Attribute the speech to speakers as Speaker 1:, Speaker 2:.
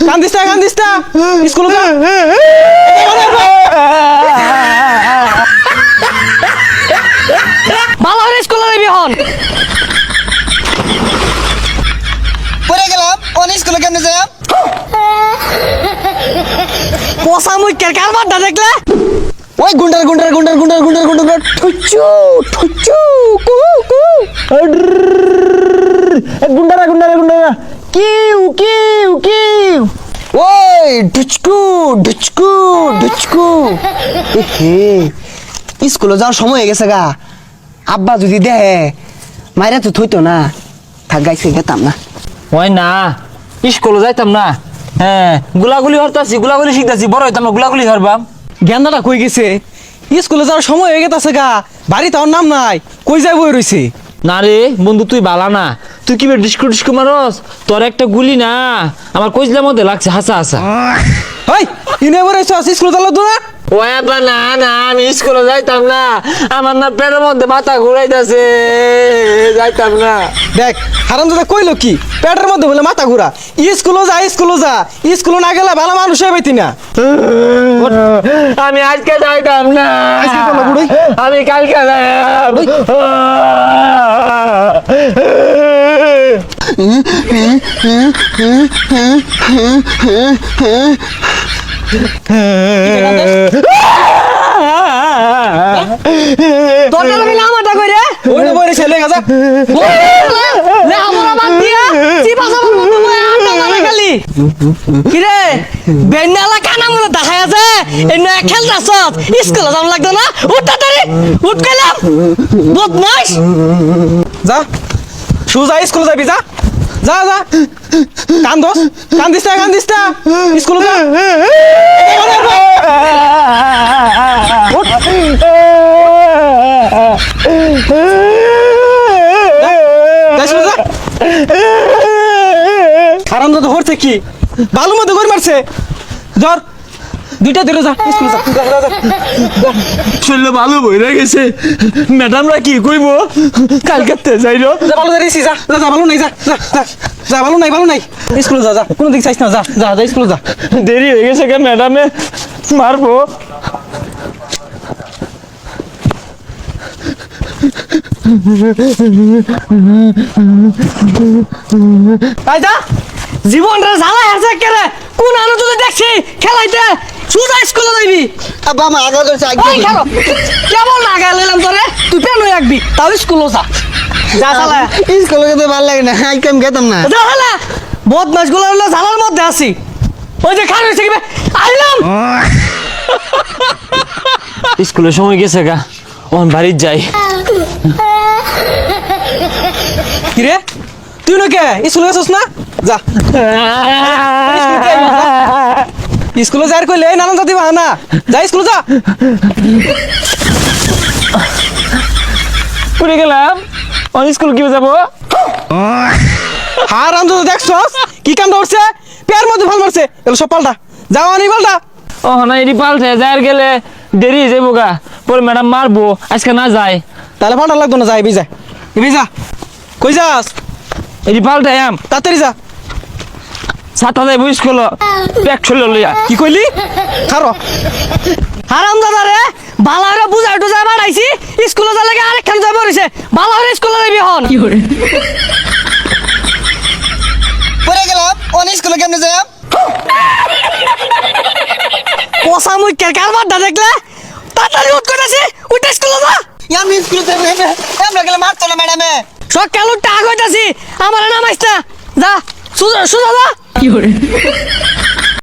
Speaker 1: কান্দিস না স্কুলে যা
Speaker 2: ভালো করে স্কুলে যাবি হন
Speaker 3: পড়ে গেলাম কোন স্কুলে কেমনে যাই
Speaker 2: পোষা মুখের কারবারটা দেখলে
Speaker 3: ওই গুন্ডার ঠুচু কু কু গুন্ডারা কিউ ওই ঢুচকু হে স্কুলে যাওয়ার সময় হয়ে গেছে গা আব্বা যদি দেহে মাইরা তো থইতো না থাক গাইছে গেতাম না
Speaker 4: ওই না স্কুলে যাইতাম না হ্যাঁ গুলাগুলি হরতাছি গুলাগুলি শিখতাছি বড় হইতাম না গুলাগুলি হরবাম
Speaker 1: গেন্দাটা কই গেছে স্কুলে যাওয়ার সময় হয়ে গেছে গা বাড়ি তার নাম নাই কই যাই বই রইছে
Speaker 4: না রে বন্ধু তুই বালা না তুই কি ডিস্কু মারস তোর একটা গুলি না আমার কইজলার মধ্যে লাগছে হাসা
Speaker 1: ওই ইনে বই রইছ স্কুলে যালো তো না
Speaker 4: ওই আব্বা না আমি স্কুলে যাইতাম না আমার না পেটের মধ্যে মাথা ঘুরাইতেছে যাইতাম না
Speaker 1: দেখ হারামজাদা কইলো কি পেটের মধ্যে বলে মাথা ঘুরা স্কুলে যা স্কুলে না গেলে ভালো মানুষ হয়ে পাইতি না
Speaker 4: আমি আজকে যাইতাম না
Speaker 1: আজকে চলো বুড়ি।
Speaker 4: আমি কালকে যাইতাম
Speaker 2: তোর আমি লামাটা কই রে
Speaker 1: ওই না বই রইছে লে গাজা
Speaker 2: লে আমরা বাদ দিয়া চিপা চাপা মতো মই আড্ডা মারা খালি কি রে বেন্নালা কানা মনে দেখাই আছে এনে খেলতাছ স্কুলে যাম লাগতো না উঠ তাড়াতাড়ি উঠ কইলাম বদমাইশ
Speaker 1: যা সুজা স্কুলে যাবি যা কান্দিস না স্কুলে যা হারামজাদা হচ্ছে কি বালু মধ্যে ঘর মারছে জ্বর দুইটা ধরে যা স্কুলে যা
Speaker 4: শরীরে ভালো বইরা গেছে ম্যাডামরা কি কইব কালকে যাইলো
Speaker 1: ভালো দাঁড়িয়েছি যা ভালো নাই যা ভালো নাই স্কুলে যা কোনো দিক চাইছ না যা স্কুলে যা
Speaker 4: দেরি হয়ে গেছে কে ম্যাডামে মারবো
Speaker 2: আইদা জীবনটা জ্বালা আছে কেরে কোন আলো তুই দেখছি খেলাইতে সুজা স্কুলে যাইবি
Speaker 3: আব্বা আমার আগা করছে
Speaker 2: ওই খেলো কেমন লাগা লইলাম তোরে তুই পেন রাখবি তাও স্কুলে যা শালা
Speaker 3: স্কুলে যেতে ভালো লাগে না আজকে আমি গেতাম না
Speaker 2: যা শালা বদমাশ গুলো হলো জ্বালার মধ্যে আছি ওই যে খান হইছে কি আইলাম
Speaker 4: স্কুলের সময় গেছে গা ওন বাড়ি যাই
Speaker 1: কি রে তুই না কে স্কুলে গেছিস না যা স্কুলে যাই কইলে নানান জাতি বাহানা যা স্কুলে যা
Speaker 4: পড়ে গেলাম অন স্কুল কি যাবো
Speaker 1: হারামজাদা দেখছস কি কাম করছে পেয়ার মধ্যে ভাল মারছে এলো সব পাল্টা যাও আনি পাল্টা
Speaker 4: ও না এটি পাল্টে যাই গেলে দেরি হয়ে যাবো গা পরে ম্যাডাম মারবো আজকে না যায়
Speaker 1: তাহলে পাল্টা লাগতো না যা যা কই যাস
Speaker 4: এটি পাল্টে আম
Speaker 1: তাড়াতাড়ি যা
Speaker 4: ছাতা যাইবো স্কুল ব্যাগ ছুলে লইয়া
Speaker 1: কি কইলি খারো
Speaker 2: হারামজাদা রে বালারে বুঝাই টুজাই বাড়াইছি স্কুলে যা লাগে আরেকখান যাই পড়িছে বালারে স্কুলে যাবি হন কি করে
Speaker 3: পড়ে গেলাম কোন স্কুলে কেমনে যাই
Speaker 2: পোষা মুখের কারবারটা দেখলে তাড়াতাড়ি উঠ করেছি উঠে স্কুলে যা
Speaker 3: আমি স্কুলে যাই আমরা গেলে মারতো না ম্যাডামে
Speaker 2: সকাল উঠতে আগ হইতাছি আমার নামাইছ না যা সুজা যা কি করে